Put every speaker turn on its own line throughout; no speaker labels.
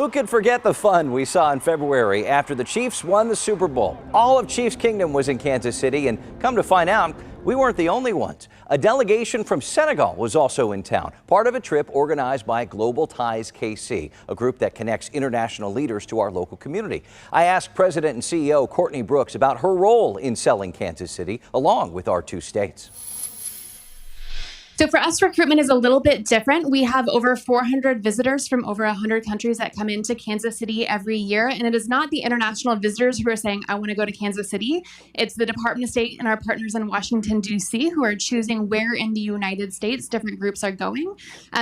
Who could forget the fun we saw in February after the Chiefs won the Super Bowl? All of Chiefs Kingdom was in Kansas City, and come to find out, we weren't the only ones. A delegation from Senegal was also in town, part of a trip organized by Global Ties KC, a group that connects international leaders to our local community. I asked President and CEO Courtney Brooks about her role in selling Kansas City, along with our two states.
So for us, recruitment is a little bit different. We have over 400 visitors from over 100 countries that come into Kansas City every year. And it is not the international visitors who are saying, I want to go to Kansas City. It's the Department of State and our partners in Washington, D.C. who are choosing where in the United States different groups are going.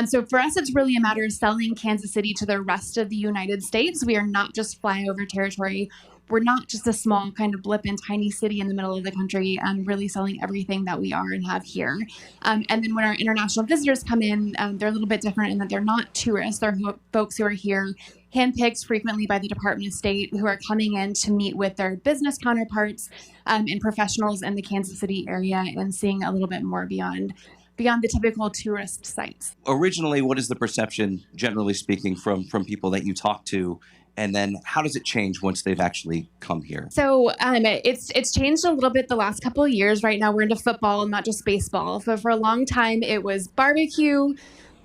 So for us, it's really a matter of selling Kansas City to the rest of the United States. We are not just flyover territory. We're not just a small kind of blip in tiny city in the middle of the country, really selling everything that we are and have here. And then when our international visitors come in, they're a little bit different in that they're not tourists. They're folks who are here handpicked frequently by the Department of State who are coming in to meet with their business counterparts and professionals in the Kansas City area and seeing a little bit more beyond the typical tourist sites.
Originally, what is the perception, generally speaking, from people that you talk to? And then how does it change once they've actually come here?
So it's changed a little bit the last couple of years. Right now we're into football, not just baseball. But for a long time it was barbecue,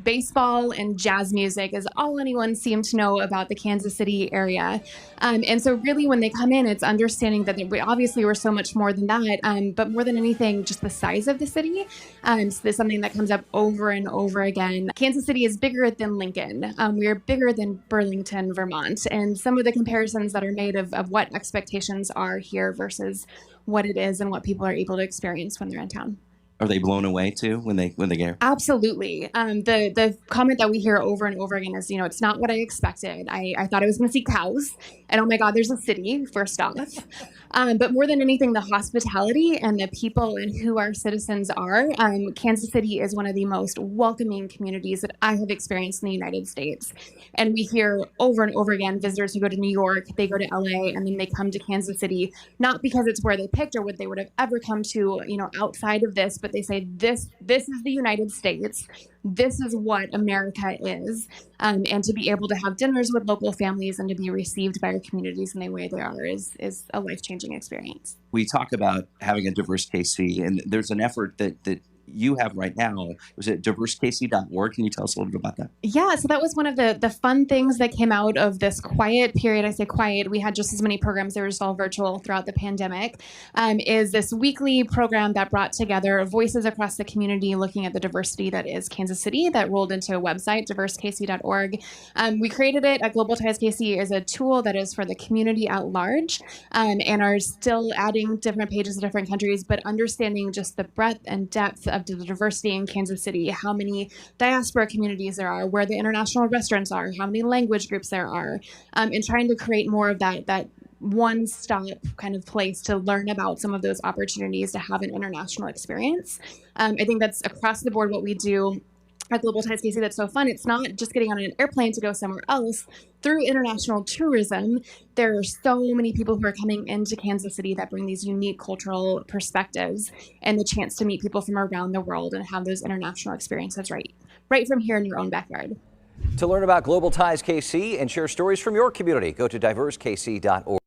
baseball, and jazz music is all anyone seemed to know about the Kansas City area. And so really when they come in, it's understanding that we're so much more than that, but more than anything, just the size of the city. So there's something that comes up over and over again. Kansas City is bigger than Lincoln. We are bigger than Burlington, Vermont. And some of the comparisons that are made of what expectations are here versus what it is and what people are able to experience when they're in town.
Are they blown away too when they get here?
Absolutely. The comment that we hear over and over again is, it's not what I expected. I thought I was going to see cows, and oh my God, there's a city, first off. But more than anything, the hospitality and the people and who our citizens are. Kansas City is one of the most welcoming communities that I have experienced in the United States. And we hear over and over again, visitors who go to New York, they go to LA, and then they come to Kansas City, not because it's where they picked or what they would have ever come to, outside of this, but they say, this is the United States. This is what America is. And to be able to have dinners with local families and to be received by our communities in the way they are is a life-changing experience.
We talk about having a diverse KC, and there's an effort that you have right now. Was it diversekc.org? Can you tell us a little bit about that?
Yeah, so that was one of the fun things that came out of this quiet period. I say quiet, we had just as many programs that were just all virtual throughout the pandemic, is this weekly program that brought together voices across the community looking at the diversity that is Kansas City that rolled into a website, diversekc.org. We created it at Global Ties KC as a tool that is for the community at large, and are still adding different pages of different countries, but understanding just the breadth and depth of the diversity in Kansas City, how many diaspora communities there are, where the international restaurants are, how many language groups there are, and trying to create more of that one-stop kind of place to learn about some of those opportunities to have an international experience. I think that's across the board what we do at Global Ties KC that's so fun. It's not just getting on an airplane to go somewhere else. Through international tourism, there are so many people who are coming into Kansas City that bring these unique cultural perspectives and the chance to meet people from around the world and have those international experiences right from here in your own backyard.
To learn about Global Ties KC and share stories from your community, go to diversekc.org.